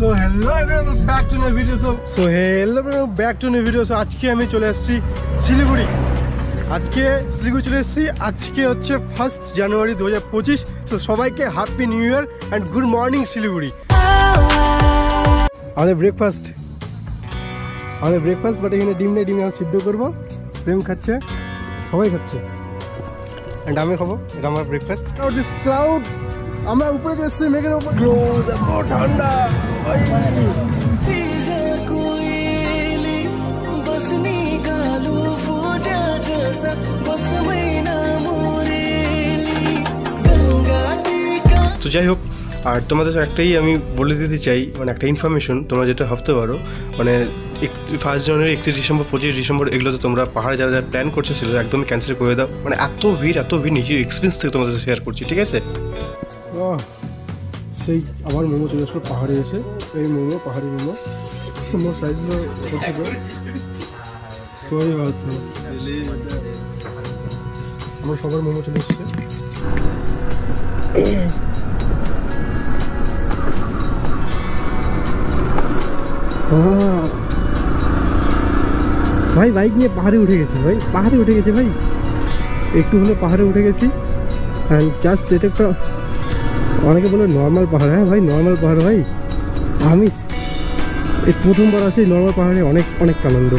So hello everyone, back to new video. Back to new video. So আজকে আমি চলে আসছি শিলিগুড়ি। আজকে শিলিগুড়ি চলে এসেছি। আজকে হচ্ছে 1 জানুয়ারি 2025। সো সবাইকে happy new year and good morning Siliguri. আমাদের ব্রেকফাস্ট বাট এখানে ডিম নেই, ডিম আমি সিদ্ধ করবো। প্রেম খাচ্ছে, সবাই খাচ্ছে অ্যান্ড আমি খাবো। এটা আমার ব্রেকফাস্ট। দিস ক্লাউড, আমরা উপরে যাচ্ছি মেঘের উপর। ঠান্ডা তো যাই হোক, আর তোমাদের একটাই আমি বলে দিতে চাই, মানে একটা ইনফরমেশন তোমরা যেটা ভাবতে পারো, মানে 1 জানুয়ারি 31 ডিসেম্বর 25 ডিসেম্বর এগুলোতে তোমরা পাহাড়ে যারা যারা প্ল্যান করছো সেগুলো একদমই ক্যান্সেল করে দাও। মানে এত ভিড় নিজের এক্সপিরিয়েন্স থেকে তোমাদের শেয়ার করছি, ঠিক আছে? সেই আবার মোমো চলে আসলো পাহাড়ে এসে। এই মোমো পাহাড়ি মোমো সাইজগুলো সবাই ভালো। আমার সবার মোমো চলে এসছে। ভাই বাইক নিয়ে পাহাড়ে উঠে গেছি ভাই, একটু হলে পাহাড়ে উঠে গেছি। অ্যান্ড জাস্ট এটা একটা, অনেকে বলে নর্মাল পাহাড়। হ্যাঁ ভাই, নর্মাল পাহাড় ভাই। আমি এই প্রথমবার আছি নর্মাল পাহাড়ে, অনেক আনন্দ।